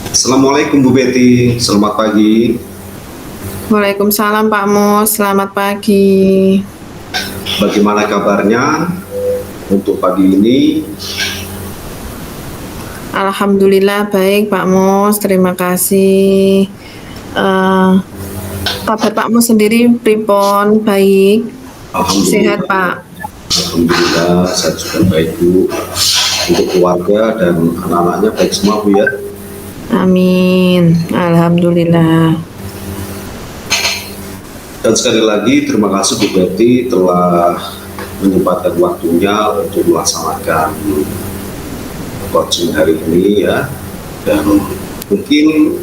Assalamualaikum Bu Betty, selamat pagi. Waalaikumsalam Pak Mus, selamat pagi. Bagaimana kabarnya untuk pagi ini? Alhamdulillah baik Pak Mus, terima kasih. Eh, Kabar Pak Mus sendiri pripun? Baik, sehat Alhamdulillah, Pak. Alhamdulillah saya juga baik Bu. Untuk keluarga dan anak-anaknya baik semua Bu ya. Amin, Alhamdulillah. Dan sekali lagi terima kasih Bu Betty telah menyempatkan waktunya untuk melaksanakan coaching hari ini ya. Dan mungkin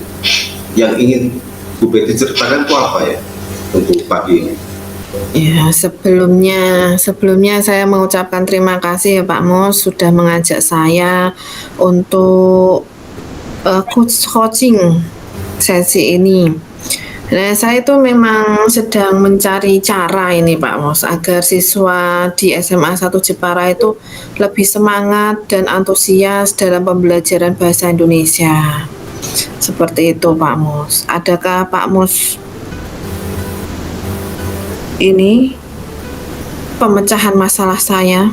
yang ingin Bu Betty ceritakan itu apa ya untuk pagi ini? Ya, sebelumnya saya mengucapkan terima kasih ya Pak Mus sudah mengajak saya untuk coaching sesi ini. Nah, saya itu memang sedang mencari cara ini Pak Mos agar siswa di SMA 1 Jepara itu lebih semangat dan antusias dalam pembelajaran bahasa Indonesia. Seperti itu Pak Mos. Adakah Pak Mos ini pemecahan masalah saya?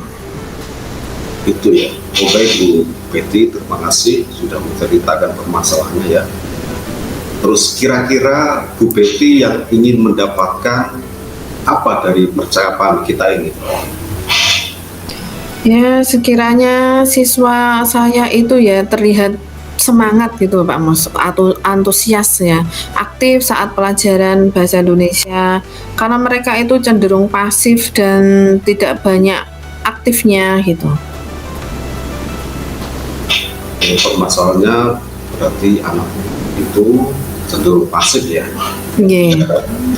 Itu ya. Oh, baik Bu Betty, terima kasih sudah menceritakan permasalahannya ya. Terus kira-kira Bu Betty yang ingin mendapatkan apa dari percakapan kita ini? Ya, sekiranya siswa saya itu ya terlihat semangat gitu Pak Mus, atau antusias ya, aktif saat pelajaran bahasa Indonesia, karena mereka itu cenderung pasif dan tidak banyak aktifnya gitu. Permasalahannya berarti anak itu cenderung pasif ya, Nggih.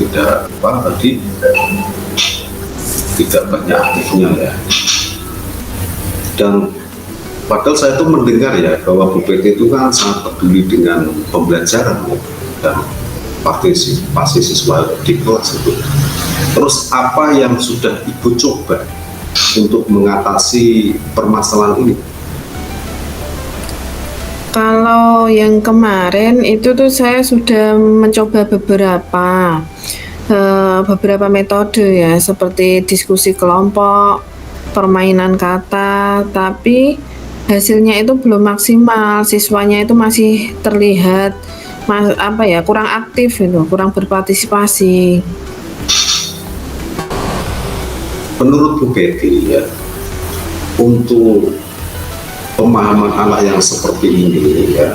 tidak apa tadi, tidak banyak aktifnya ya. Dan padahal saya tuh mendengar ya bahwa Bu Betty itu kan sangat peduli dengan pembelajaran ya, dan partisipasi siswa di kelas itu. Terus apa yang sudah Ibu coba untuk mengatasi permasalahan ini? Kalau yang kemarin itu tuh saya sudah mencoba beberapa metode ya, seperti diskusi kelompok, permainan kata, tapi hasilnya itu belum maksimal. Siswanya itu masih terlihat kurang aktif itu, kurang berpartisipasi. Menurut Bu Betty ya, untuk pemahaman anak yang seperti ini ya,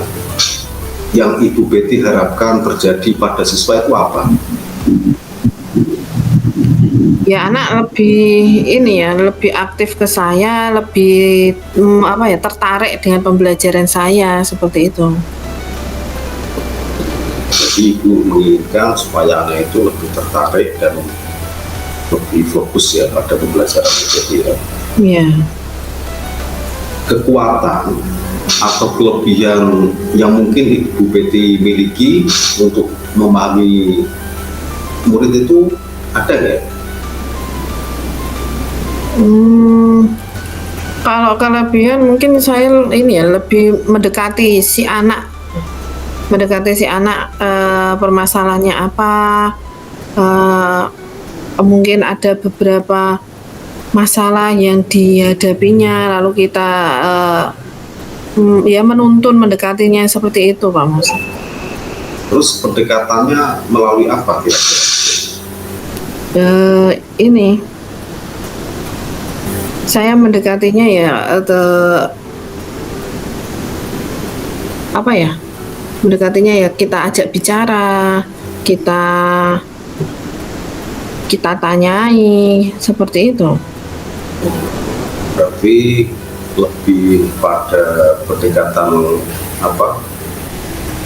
yang Ibu Betty harapkan terjadi pada siswa itu apa? Ya anak lebih aktif ke saya, lebih tertarik dengan pembelajaran saya seperti itu. Jadi Ibu menginginkan supaya anak itu lebih tertarik dan lebih fokus ya pada pembelajaran itu ya. Iya. Kekuatan atau kelebihan yang mungkin Ibu Betty miliki untuk memahami murid itu ada nggak? Kalau kelebihan mungkin saya lebih mendekati si anak, permasalahannya apa, mungkin ada beberapa masalah yang dihadapinya, lalu kita mendekatinya seperti itu Pak Mas. Terus pendekatannya melalui apa kira-kira? Ini saya mendekatinya kita ajak bicara, kita tanyai seperti itu. Berarti lebih pada pendekatan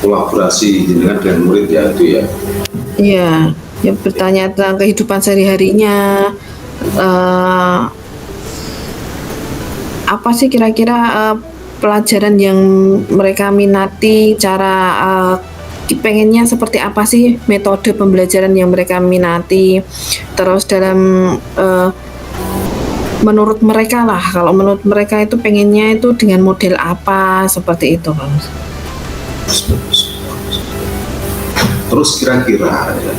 kolaborasi dengan murid ya itu ya. Iya, ya bertanya tentang kehidupan sehari-harinya, apa sih kira-kira pelajaran yang mereka minati, pengennya seperti apa sih metode pembelajaran yang mereka minati, terus menurut mereka lah, kalau menurut mereka itu pengennya itu dengan model apa, seperti itu Mas. Terus kira-kira ya,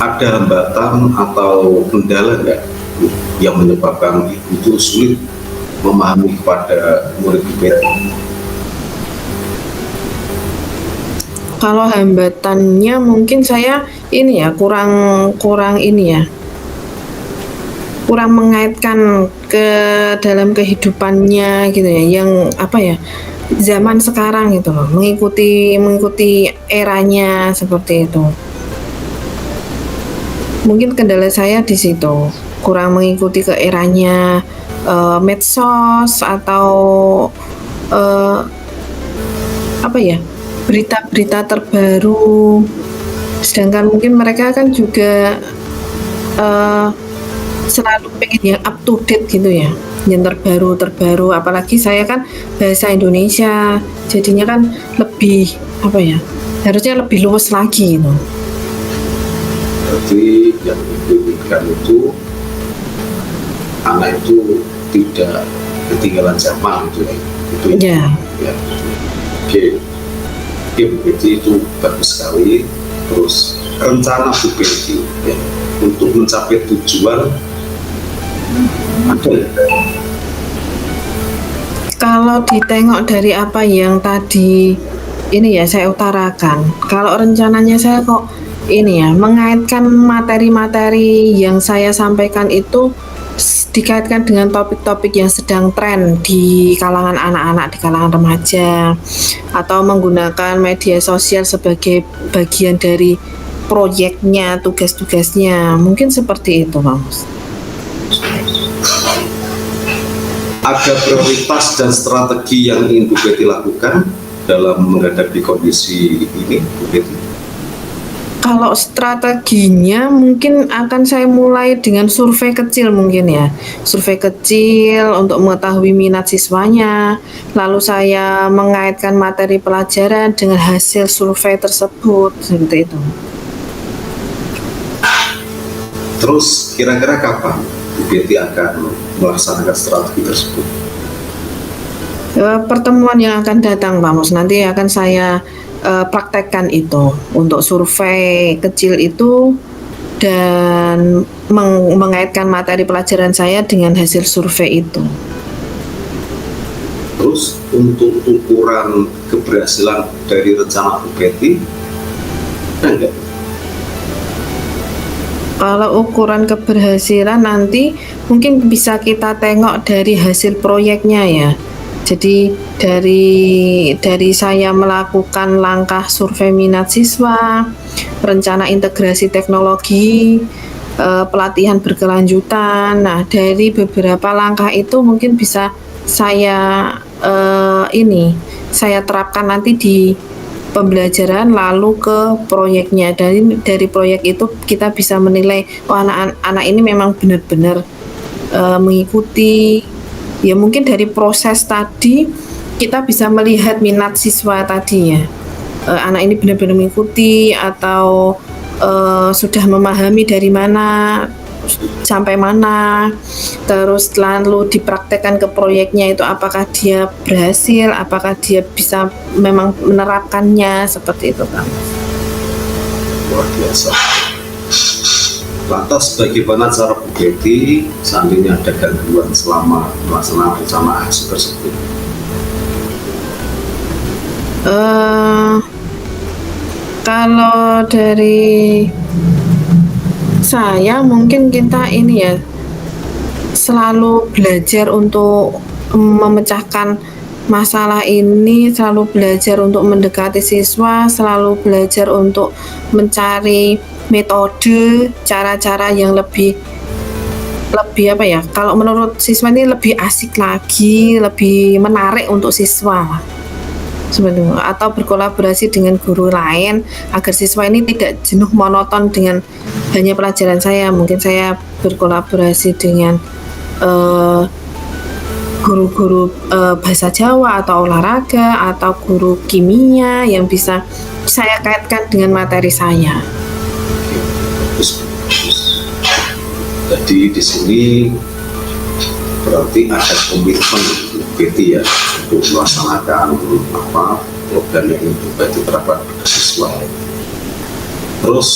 ada hambatan atau kendala nggak yang menyebabkan ibu itu sulit memahami kepada murid UPT? Kalau hambatannya mungkin saya ini ya kurang ini ya, kurang mengaitkan ke dalam kehidupannya gitu ya, yang apa ya, zaman sekarang gitu loh, mengikuti eranya seperti itu. Mungkin kendala saya di situ, kurang mengikuti ke eranya medsos atau eh, apa ya, berita-berita terbaru. Sedangkan mungkin mereka kan juga eh, selalu pengen yang up to date gitu ya, yang terbaru, apalagi saya kan bahasa Indonesia, jadinya kan lebih apa ya, harusnya lebih luas lagi gitu. Berarti yang diinginkan itu anak itu tidak ketinggalan zaman gitu ya. Itu Ya, ya. Oke. Oke, Bu Betty, itu bagus sekali. Terus rencana Bu Betty ya, untuk mencapai tujuan ada ya? kalau ditengok dari apa yang tadi ini ya saya utarakan, kalau rencananya saya kok ini ya, mengaitkan materi-materi yang saya sampaikan itu dikaitkan dengan topik-topik yang sedang tren di kalangan anak-anak, di kalangan remaja, atau menggunakan media sosial sebagai bagian dari proyeknya, tugas-tugasnya, mungkin seperti itu, Mas. Ada prioritas dan strategi yang ingin Bu Betty lakukan dalam menghadapi kondisi ini, Bu Betty? Kalau strateginya mungkin akan saya mulai dengan survei kecil mungkin ya. Survei kecil untuk mengetahui minat siswanya, lalu saya mengaitkan materi pelajaran dengan hasil survei tersebut, seperti itu. Terus kira-kira kapan Bu Betty akan melaksanakan strategi tersebut? Pertemuan yang akan datang, Pak Mus, nanti akan saya praktekkan itu untuk survei kecil itu dan mengaitkan materi pelajaran saya dengan hasil survei itu. Terus untuk ukuran keberhasilan dari rencana Bu Betty, ada nggak? Kalau ukuran keberhasilan nanti mungkin bisa kita tengok dari hasil proyeknya ya. Jadi dari saya melakukan langkah survei minat siswa, rencana integrasi teknologi, pelatihan berkelanjutan. Nah, dari beberapa langkah itu mungkin bisa saya saya terapkan nanti di pembelajaran lalu ke proyeknya. Dari proyek itu kita bisa menilai, oh anak ini memang benar-benar mengikuti. Ya mungkin dari proses tadi kita bisa melihat minat siswa tadi ya, anak ini benar-benar mengikuti atau sudah memahami dari mana sampai mana, terus lalu dipraktekkan ke proyeknya itu apakah dia berhasil, apakah dia bisa memang menerapkannya, seperti itu Kang. Luar biasa. Lantas bagaimana cara Bu Betty seandainya ada gangguan selama melaksanakan rencana aksi tersebut? Kalau dari saya mungkin kita ini ya selalu belajar untuk memecahkan masalah ini, selalu belajar untuk mendekati siswa, selalu belajar untuk mencari metode, cara-cara yang lebih apa ya, kalau menurut siswa ini lebih asik lagi, lebih menarik untuk siswa sebenarnya, atau berkolaborasi dengan guru lain agar siswa ini tidak jenuh monoton dengan hanya pelajaran saya. Mungkin saya berkolaborasi dengan guru-guru bahasa Jawa atau olahraga atau guru kimia yang bisa saya kaitkan dengan materi saya. Bagus. Jadi di sini berarti ada komitmen Bu Betty ya untuk melaksanakan program yang berbagi terhadap siswa. Terus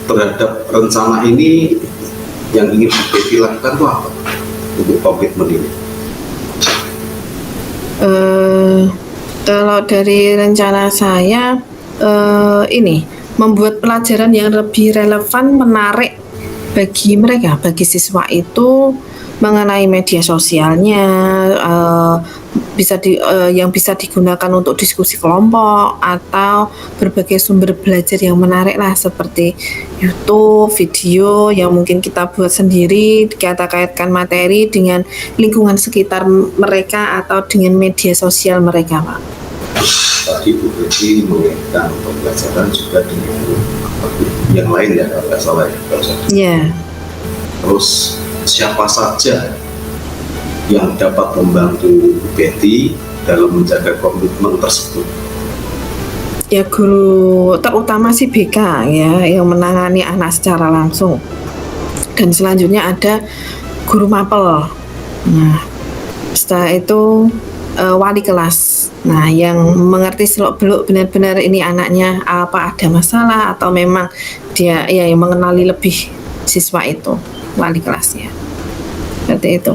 terhadap rencana ini yang ingin Betty lakukan itu apa untuk komitmen ini? Kalau dari rencana saya ini membuat pelajaran yang lebih relevan, menarik bagi mereka, bagi siswa itu mengenai media sosialnya, yang bisa digunakan untuk diskusi kelompok atau berbagai sumber belajar yang menarik lah, seperti YouTube, video yang mungkin kita buat sendiri, kita kaitkan materi dengan lingkungan sekitar mereka atau dengan media sosial mereka, Pak. Tadi Bu Betty mengaitkan pembelajaran juga dengan yang lain ya, kalau nggak salah ya. Ya. Terus siapa saja yang dapat membantu Bu Betty dalam menjaga komitmen tersebut? Ya, guru terutama si BK ya, yang menangani anak secara langsung. Dan selanjutnya ada guru mapel. Nah, setelah itu wali kelas. Nah, yang mengerti seluk-beluk benar-benar ini anaknya apa ada masalah atau memang dia ya yang mengenali lebih siswa itu, wali kelasnya. Seperti itu.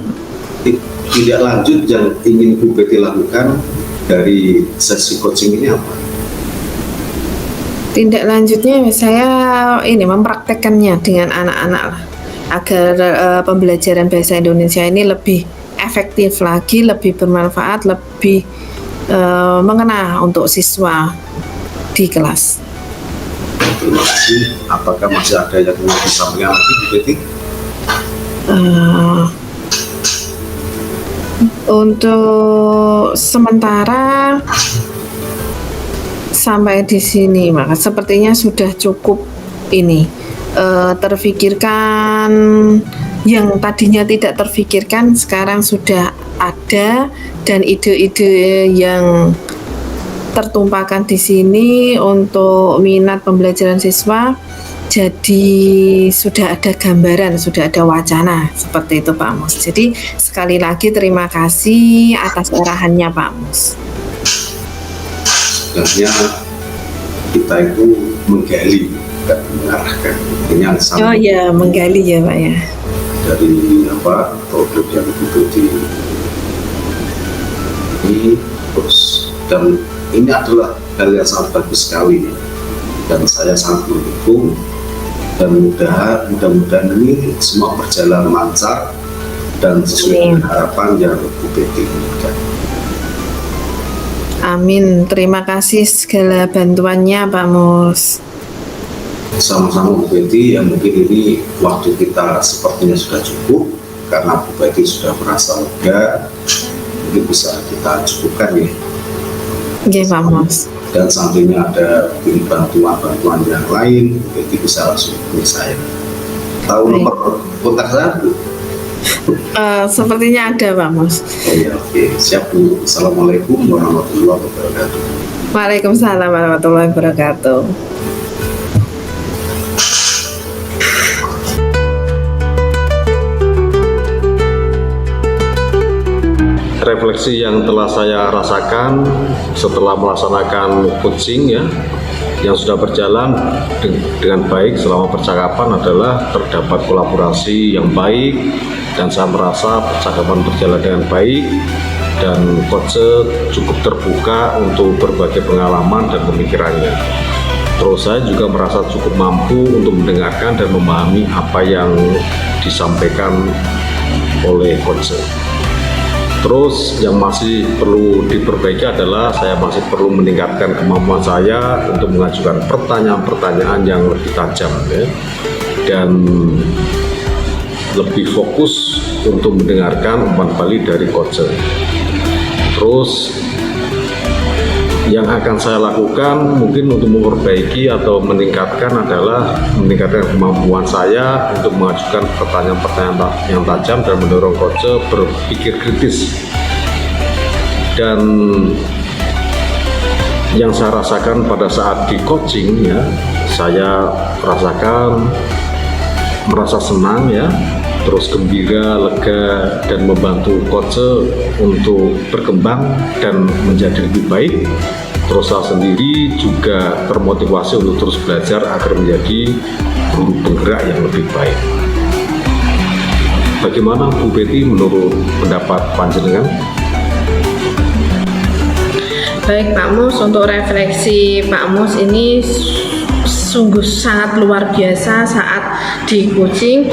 Tidak lanjut yang ingin Bu Betty lakukan dari sesi coaching ini apa? Tindak lanjutnya saya ini mempraktekkannya dengan anak-anak lah, agar pembelajaran bahasa Indonesia ini lebih efektif lagi, lebih bermanfaat, lebih mengena untuk siswa di kelas. Terima kasih. Apakah masih ada yang mau disampaikan lagi Bu Betty? Untuk sementara sampai di sini, maka sepertinya sudah cukup ini terfikirkan. Yang tadinya tidak terfikirkan sekarang sudah ada, dan ide-ide yang tertumpahkan di sini untuk minat pembelajaran siswa, jadi sudah ada gambaran, sudah ada wacana seperti itu Pak Mus. Jadi sekali lagi terima kasih atas arahannya Pak Mus. Sebenarnya kita itu menggali, bukan mengarahkan. Ini yang sama. Oh ya, menggali ya Pak ya. Dari produk yang itu ini terus, dan ini adalah hal yang sangat bagus sekali dan saya sangat mendukung, dan mudah-mudahan ini semua berjalan lancar dan sesuai dengan harapan yang Bu Betty berikan. Amin, terima kasih segala bantuannya Pak Mus. Sama-sama Bu Betty, yang mungkin ini waktu kita sepertinya sudah cukup karena Bu Betty sudah merasa lega, mungkin bisa kita cukupkan ya. Oke Pak Mus. Dan seandainya ada bantuan-bantuan yang lain, Bu Betty bisa langsung hubungi saya. Tahu nomor kontak saya Bu? Sepertinya ada Pak Mus. Oh ya, oke. Siap Bu. Assalamualaikum warahmatullahi wabarakatuh. Waalaikumsalam warahmatullahi wabarakatuh. Refleksi yang telah saya rasakan setelah melaksanakan coaching ya, yang sudah berjalan dengan baik selama percakapan adalah terdapat kolaborasi yang baik, dan saya merasa percakapan berjalan dengan baik dan coach cukup terbuka untuk berbagai pengalaman dan pemikirannya. Terus saya juga merasa cukup mampu untuk mendengarkan dan memahami apa yang disampaikan oleh coach. Terus yang masih perlu diperbaiki adalah saya masih perlu meningkatkan kemampuan saya untuk mengajukan pertanyaan-pertanyaan yang lebih tajam ya, dan lebih fokus untuk mendengarkan umpan balik dari coach. Terus yang akan saya lakukan mungkin untuk memperbaiki atau meningkatkan adalah meningkatkan kemampuan saya untuk mengajukan pertanyaan-pertanyaan yang tajam dan mendorong coach berpikir kritis. Dan yang saya rasakan pada saat di coaching ya, saya merasa senang ya, terus gembira, lega, dan membantu coach untuk berkembang dan menjadi lebih baik. Terus saya sendiri juga termotivasi untuk terus belajar agar menjadi guru penggerak yang lebih baik. Bagaimana Bu Betty menurut pendapat panjenengan? Baik Pak Mus, untuk refleksi Pak Mus ini sungguh sangat luar biasa saat di coaching,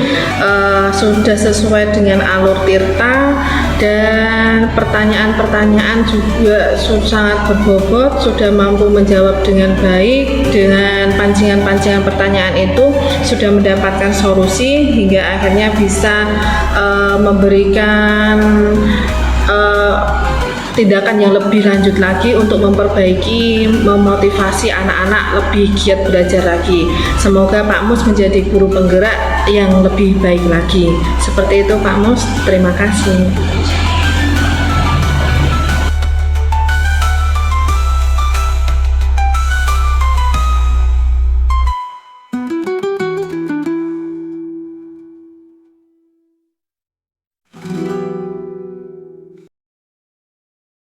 sudah sesuai dengan alur Tirta dan pertanyaan-pertanyaan juga sangat berbobot, sudah mampu menjawab dengan baik, dengan pancingan-pancingan pertanyaan itu sudah mendapatkan solusi hingga akhirnya bisa memberikan tindakan yang lebih lanjut lagi untuk memperbaiki, memotivasi anak-anak lebih giat belajar lagi. Semoga Pak Mus menjadi guru penggerak yang lebih baik lagi. Seperti itu Pak Mus, terima kasih.